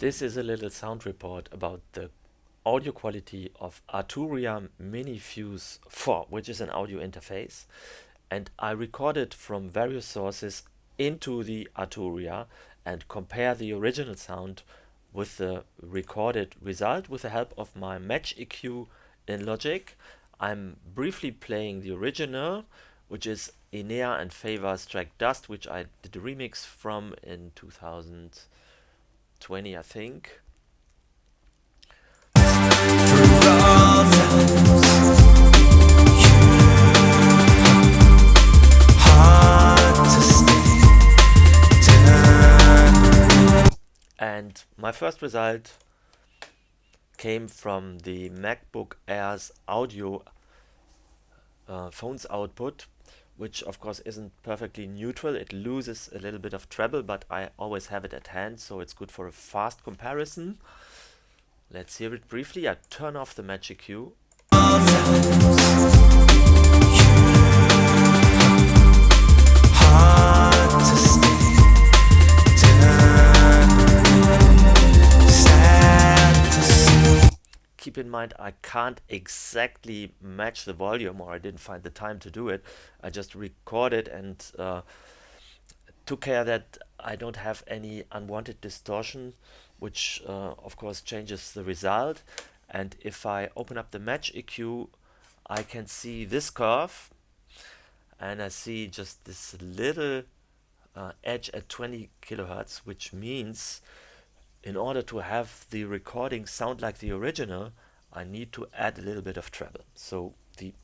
This is a little sound report about the audio quality of Arturia minifuse 4, which is an audio interface. And I recorded from various sources into the Arturia and compare the original sound with the recorded result with the help of my Match EQ in Logic. I'm briefly playing the original, which is Enea and Favor's track Dust, which I did a remix from in 2020, I think. And my first result came from the MacBook Air's audio phone's output, which of course isn't perfectly neutral. It loses a little bit of treble, but I always have it at hand, so it's good for a fast comparison. Let's hear it briefly. I turn off the Match EQ. Keep in mind, I can't exactly match the volume, or I didn't find the time to do it. I just recorded and took care that I don't have any unwanted distortion, which of course changes the result. And if I open up the Match EQ, I can see this curve, and I see just this little edge at 20 kilohertz, which means in order to have the recording sound like the original, I need to add a little bit of treble. So the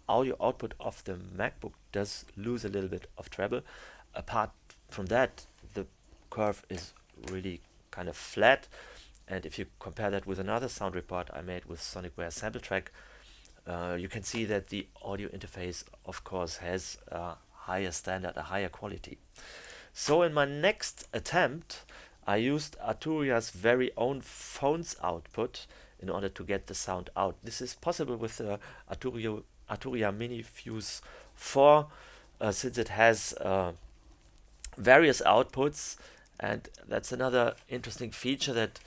audio output of the MacBook does lose a little bit of treble. Apart from that, the curve is really kind of flat. And if you compare that with another sound report I made with Sonicware sample track, you can see that the audio interface, of course, has a higher standard, a higher quality. So in my next attempt, I used Arturia's very own phone's output in order to get the sound out. This is possible with the Arturia minifuse 4 since it has various outputs, and that's another interesting feature that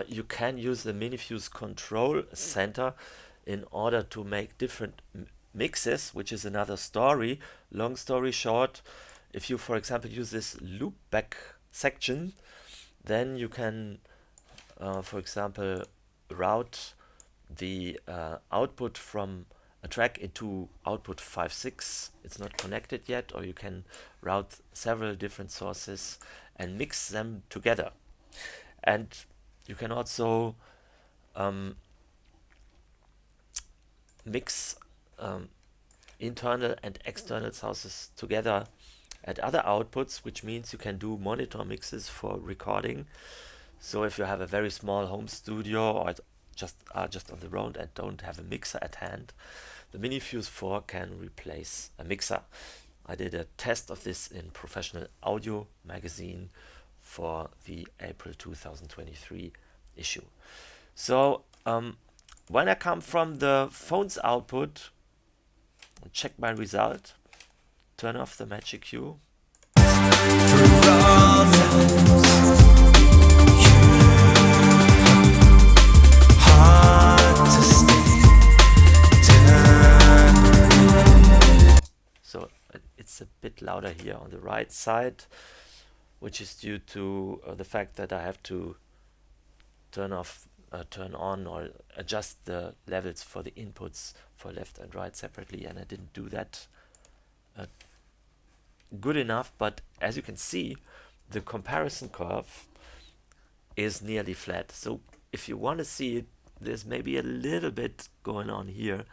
you can use the minifuse control center in order to make different mixes, which is another story. Long story short, if you, for example, use this loopback section, then you can, for example, route the output from a track into output 5.6. It's not connected yet, or you can route several different sources and mix them together. And you can also mix internal and external sources together at other outputs, which means you can do monitor mixes for recording. So if you have a very small home studio or just are just on the road and don't have a mixer at hand, the minifuse 4 can replace a mixer. I did a test of this in Professional Audio magazine for the April 2023 issue. So when I come from the phone's output, check my result, turn off the Match EQ. So it's a bit louder here on the right side, which is due to the fact that I have to turn on or adjust the levels for the inputs for left and right separately, and I didn't do that good enough. But as you can see, the comparison curve is nearly flat. So if you want to see it, there's maybe a little bit going on here,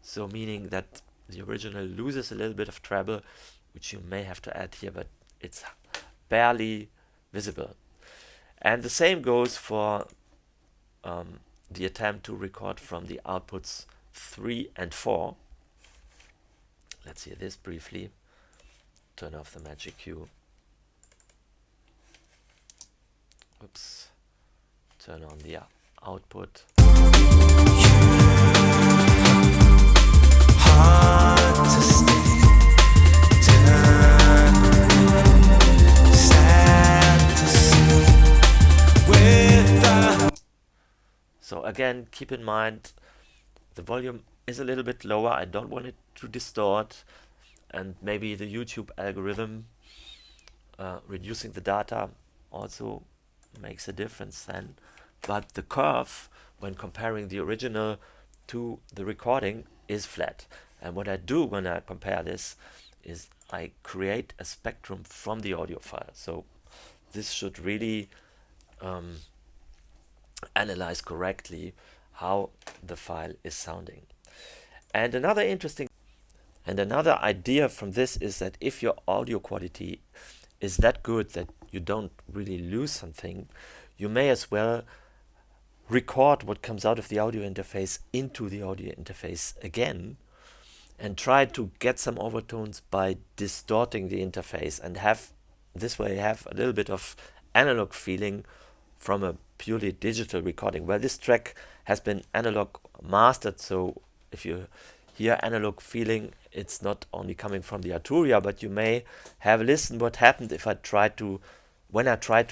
so meaning that the original loses a little bit of treble, which you may have to add here, but it's barely visible. And the same goes for the attempt to record from the outputs 3 and 4. Let's hear this briefly. Turn off the Match EQ. Oops. Turn on the output. Stand to see where again, keep in mind the volume is a little bit lower. I don't want it to distort, and maybe the YouTube algorithm reducing the data also makes a difference then. But the curve, when comparing the original to the recording, is flat. And what I do when I compare this is I create a spectrum from the audio file. So this should really analyze correctly how the file is sounding. And another idea from this is that if your audio quality is that good that you don't really lose something, you may as well record what comes out of the audio interface into the audio interface again and try to get some overtones by distorting the interface and have this way have a little bit of analog feeling from a purely digital recording. Well, this track has been analog mastered, so if you hear analog feeling, it's not only coming from the arturia, but you may have listened what happened if I try to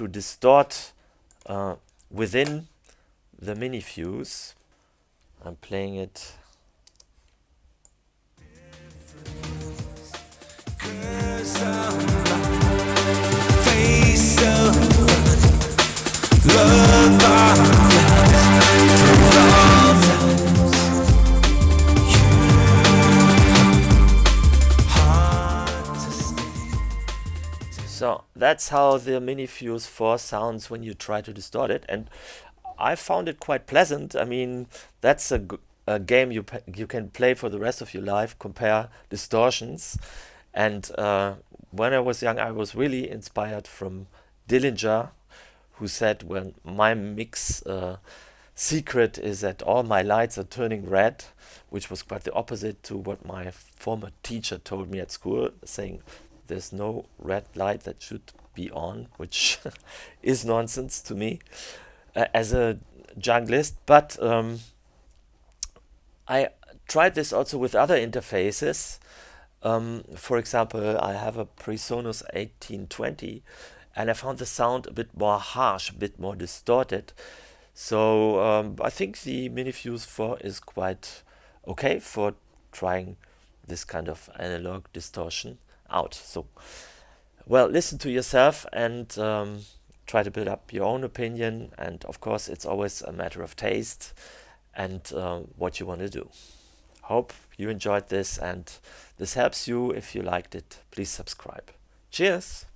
distort within the minifuse. I'm playing it. So that's how the minifuse 4 sounds when you try to distort it, and I found it quite pleasant. I mean, that's a game you can play for the rest of your life, compare distortions. And when I was young, I was really inspired from Dillinger, who said, when my mix secret is that all my lights are turning red, which was quite the opposite to what my former teacher told me at school, saying there's no red light that should be on, which is nonsense to me as a junglist. But I tried this also with other interfaces. For example, I have a PreSonus 1820, and I found the sound a bit more harsh, a bit more distorted. So I think the minifuse 4 is quite okay for trying this kind of analog distortion out. So, well, listen to yourself and try to build up your own opinion. And of course, it's always a matter of taste and what you want to do. Hope you enjoyed this, and this helps you. If you liked it, please subscribe. Cheers!